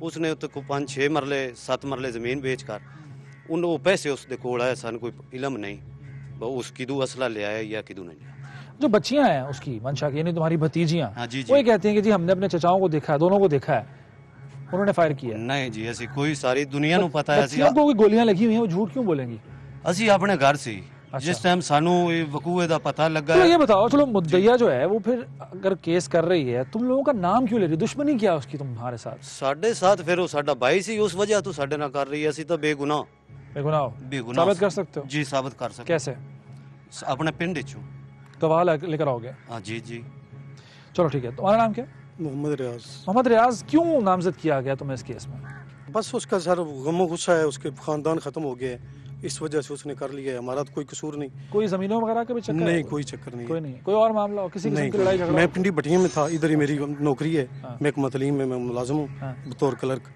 O: उसने। उत्ते को 5-6 मरले 7 मरले जमीन बेच कर उन वो पैसे उसके कोल आए सन, कोई इलम नहीं उस किदू असला ले आया या किदू नहीं लिया।
D: जो बच्चियां हैं उसकी मंशा की, यानी तुम्हारी भतीजियां,
O: हाँ, जी,
D: वो ये कहती हैं कि जी हमने अपने चचाओं को देखा है, दोनों को देखा है, उन्होंने फायर किया।
O: नहीं जी, ऐसी कोई सारी दुनिया ਨੂੰ पता है।
D: बच्चियों को गोलियां लगी हुई हैं, वो झूठ क्यों बोलेंगी?
O: ਅਸੀਂ ਆਪਣੇ ਘਰ ਸੀ जिस टाइम सानू वकूए का पता लगा।
D: तो ये बताओ, चलो मुद्दइया जो है वो फिर अगर केस कर रही है, तुम लोगों का नाम क्यों ले रही? दुश्मनी क्या उसकी तुम्हारे साथ?
O: साढ़े साथ फिर वो साडा भाई सी, उस वजह तो साडे ना कर रही है। ਅਸੀਂ तो
D: बेगुनाह साबित कर सकते हो?
O: जी साबित कर सकते।
D: कैसे?
O: अपने पिंड चो
D: गवाह लेकर आओगे?
O: हाँ जी जी।
D: चलो ठीक है, तुम्हारा नाम क्या?
P: मोहम्मद रियाज।
D: मोहम्मद रियाज, क्यों नामजद किया गया तुम्हें इस केस में?
P: बस उसका सर गमो गुस्सा है, उसके खानदान खत्म हो गया है, इस वजह से उसने कर लिया है। हमारा तो कोई कसूर नहीं।
D: कोई जमीनों वगैरह का भी चक्कर?
P: नहीं, कोई चक्कर नहीं।
D: कोई नहीं, कोई और मामला हो, किसी किस्म की लड़ाई झगड़ा?
P: मैं पिंडी भटिया में था, इधर ही मेरी नौकरी है। मैं एक मतलीम में मैं मुलाजिम हूँ बतौर क्लर्क,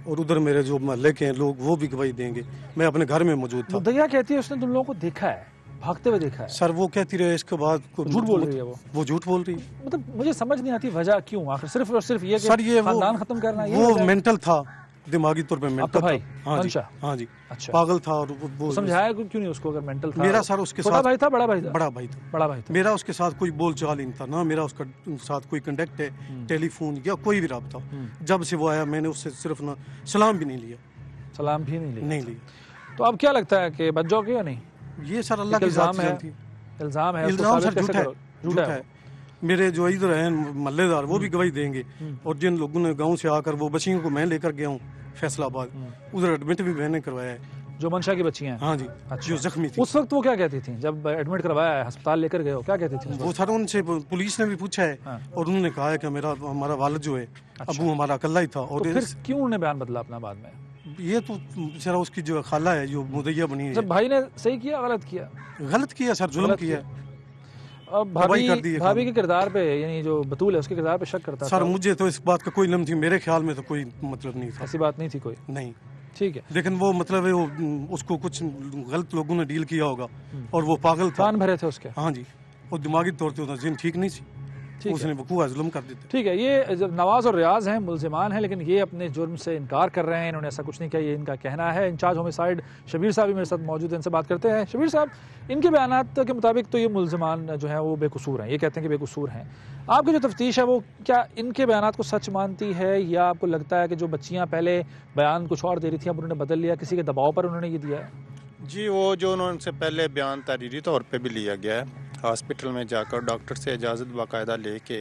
P: और उधर मेरे जो मोहल्ले के हैं लोग वो भी गवाही देंगे। मैं अपने घर में मौजूद था।
D: मुद्दइया कहती है उसने तुम लोगों को देखा है, भागते हुए देखा है।
P: सर वो कहती रहे, इसके बाद
D: झूठ बोल रही है
P: वो झूठ बोल रही है।
D: मतलब मुझे समझ नहीं आती वजह क्यों, आखिर सिर्फ और सिर्फ ये
P: सर ये
D: खानदान खत्म करना,
P: वो मेंटल था, दिमागी तौर पे मेंटल
D: भाई
P: था। हाँ जी, हाँ जी,
D: अच्छा
P: पागल था। और वो
D: समझाया क्यों नहीं उसको? अगर मेंटल था
P: मेरा सर उसके साथ
D: भाई था, बड़ा भाई था?
P: बड़ा भाई था।
D: बड़ा भाई था।
P: मेरा उसके साथ कोई बोल चाल ही नहीं था ना, मेरा उसका साथ कोई कंटेक्ट है, टेलीफोन या कोई भी रब्ता। जब से वो आया मैंने उससे सिर्फ ना सलाम भी नहीं लिया।
D: सलाम भी नहीं लिया?
P: नहीं लिया।
D: तो अब क्या लगता है कि बच जाओगे या नहीं?
P: ये सर अल्लाह की जात है।
D: इल्जाम है,
P: इल्जाम सर झूठा है। मेरे जो इधर हैं मल्लेदार वो भी गवाही देंगे, और जिन लोगों ने गांव से आकर वो बच्चियों को मैं लेकर गया हूँ फैसलाबाद, उधर एडमिट भी मैंने करवाया है।
D: जो मंशा की बच्चियां?
P: हाँ जी।
D: अच्छा।
P: जो जख्मी थी
D: उस वक्त वो क्या कहती थी जब एडमिट करवाया है, अस्पताल लेकर गए हो, क्या कहती थी?
P: वो सर उनसे पुलिस ने भी पूछा है, और उन्होंने कहा है कि हमारा वालिद जो है अबू हमारा अकेला ही था। और
D: फिर क्यों उन्होंने बयान बदला अपना बाद में?
P: ये तो जरा उसकी जो खाला है जो मुद्दइया बनी है।
D: भाई ने सही किया गलत किया?
P: गलत किया सर, जुल्म किया।
D: अब भाभी के किरदार पे, यानी जो बतूल है उसके किरदार पे शक करता
P: सर मुझे तो इस बात का कोई इल्म थी, मेरे ख्याल में तो कोई मतलब नहीं था।
D: ऐसी बात नहीं थी कोई?
P: नहीं।
D: ठीक है,
P: लेकिन वो मतलब है वो उसको कुछ गलत लोगों ने डील किया होगा, और वो पागल था।
D: कान भरे थे उसके?
P: हाँ जी, और दिमागी तौर पे जिन ठीक नहीं थी, उसने वकूआ जुल्म कर दिया।
D: ठीक है, ये जब नवाज और रियाज हैं मुल्जिमान हैं, लेकिन ये अपने जुर्म से इनकार कर रहे हैं, इन्होंने ऐसा कुछ नहीं किया, ये इनका कहना है। इंचार्ज होमिसाइड शबीर साहब भी मेरे साथ मौजूद हैं, इनसे बात करते हैं। शबीर साहब, इनके बयानात के मुताबिक तो ये मुल्जिमान जो हैं वो बेकसूर हैं, ये कहते हैं कि बेकसूर हैं। आपकी जो तफ्तीश है वो क्या इनके बयानात को सच मानती है, या आपको लगता है कि जो बच्चियाँ पहले बयान कुछ और दे रही थी अब उन्होंने बदल लिया, किसी के दबाव पर उन्होंने ये दिया है?
G: जी, वो जो उनसे पहले बयान तहरीरी तौर पे भी लिया गया है, हॉस्पिटल में जाकर डॉक्टर से इजाज़त बाकायदा लेके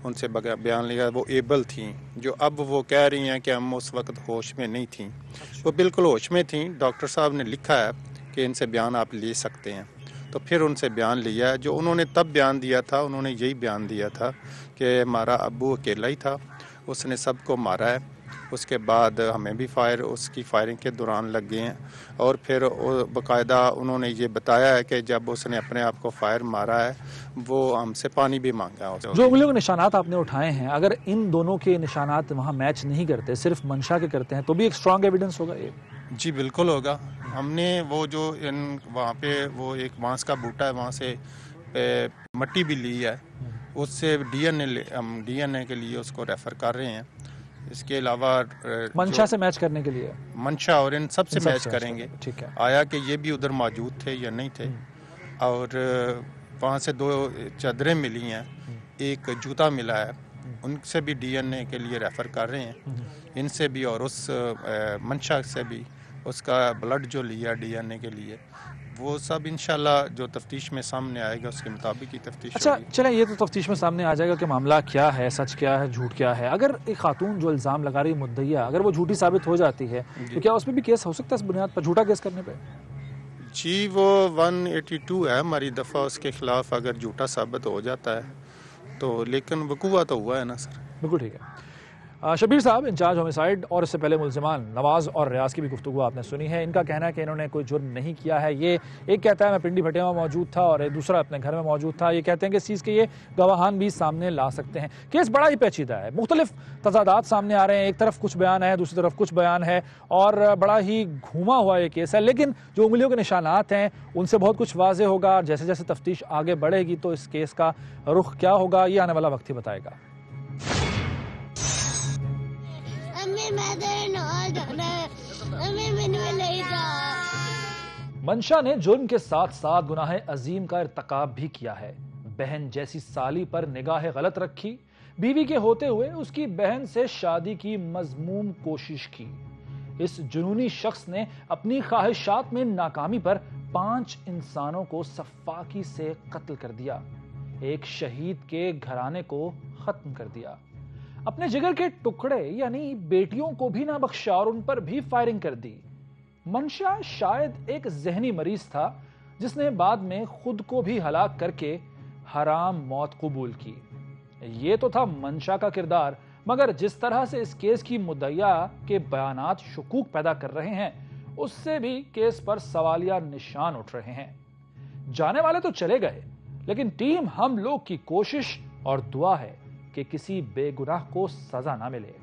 G: उनसे बयान लिया, वो एबल थी। जो अब वो कह रही हैं कि हम उस वक्त होश में नहीं थी, वो बिल्कुल होश में थी। डॉक्टर साहब ने लिखा है कि इनसे बयान आप ले सकते हैं, तो फिर उनसे बयान लिया है। जो उन्होंने तब बयान दिया था, उन्होंने यही बयान दिया था कि हमारा अब्बू अकेला ही था, उसने सबको मारा है। उसके बाद हमें भी उसकी फायरिंग के दौरान लग गए हैं, और फिर बाकायदा उन्होंने ये बताया है कि जब उसने अपने आप को फायर मारा है वो हमसे पानी भी मांगा।
D: जो उंगलियों के निशानात आपने उठाए हैं, अगर इन दोनों के निशानात वहाँ मैच नहीं करते, सिर्फ मंशा के करते हैं, तो भी एक स्ट्रॉन्ग एविडेंस होगा ये? जी
G: बिल्कुल होगा। हमने वो जो वहाँ पे वो एक बांस का बूटा है, वहाँ से मट्टी भी ली है, उससे डीएनए के लिए उसको रेफर कर रहे हैं। इसके अलावा
D: मंशा से मैच करने के लिए,
G: मंशा और इन सब से मैच करेंगे।
D: ठीक है,
G: आया कि ये भी उधर मौजूद थे या नहीं थे। और वहाँ से 2 चादरें मिली हैं, एक जूता मिला है, उनसे भी डीएनए के लिए रेफ़र कर रहे हैं। इनसे भी और उस मंशा से भी उसका ब्लड जो लिया डीएनए के लिए, वो सब इंशाल्लाह जो तफ्तीश में सामने आएगा उसके मुताबिक ही तफ्तीश।
D: अच्छा चलें, ये तो तफ्तीश में सामने आ जाएगा कि मामला क्या है, सच क्या है, झूठ क्या है। अगर एक खातून जो इल्ज़ाम लगा रही मुद्दइया, अगर वो झूठी साबित हो जाती है तो क्या उसमें भी केस हो सकता है इस बुनियाद पर, झूठा केस करने पर?
G: जी, वो 182 है हमारी दफ़ा, उसके खिलाफ अगर झूठा साबित हो जाता है तो, लेकिन वकूआ तो हुआ है ना सर।
D: बिल्कुल ठीक है। शबीर साहब, इंचार्ज होमिसाइड, और इससे पहले मुल्जिमान नवाज और रियाज की भी गुफ्तगू आपने सुनी है। इनका कहना है कि इन्होंने कोई जुर्म नहीं किया है। ये एक कहता है मैं पिंडी भटिया में मौजूद था और एक दूसरा अपने घर में मौजूद था। ये कहते हैं कि इस चीज़ के ये गवाहान भी सामने ला सकते हैं। केस बड़ा ही पेचीदा है, मुख्तलिफ तजादात सामने आ रहे हैं, एक तरफ कुछ बयान है, दूसरी तरफ कुछ बयान है, और बड़ा ही घूमा हुआ ये केस है। लेकिन जो उंगलियों के निशानात हैं उनसे बहुत कुछ वाज़ेह होगा। जैसे जैसे तफ्तीश आगे बढ़ेगी तो इस केस का रुख क्या होगा, ये आने वाला वक्त ही बताएगा। मंशा ने जुर्म के साथ साथ गुनाह अजीम का इर्तकाब भी किया है। बहन जैसी साली पर निगाह गलत रखी, बीवी के होते हुए उसकी बहन से शादी की मजमूम कोशिश की। इस जुनूनी शख्स ने अपनी ख्वाहिशात में नाकामी पर 5 इंसानों को सफाकी से कत्ल कर दिया, एक शहीद के घराने को खत्म कर दिया, अपने जिगर के टुकड़े यानी बेटियों को भी ना बख्शा और उन पर भी फायरिंग कर दी। मंशा शायद एक जहनी मरीज था जिसने बाद में खुद को भी हलाक करके हराम मौत कबूल की। ये तो था मंशा का किरदार, मगर जिस तरह से इस केस की मुद्दइया के बयानात शुकूक पैदा कर रहे हैं, उससे भी केस पर सवालिया निशान उठ रहे हैं। जाने वाले तो चले गए, लेकिन टीम हम लोग की कोशिश और दुआ है कि किसी बेगुनाह को सजा ना मिले।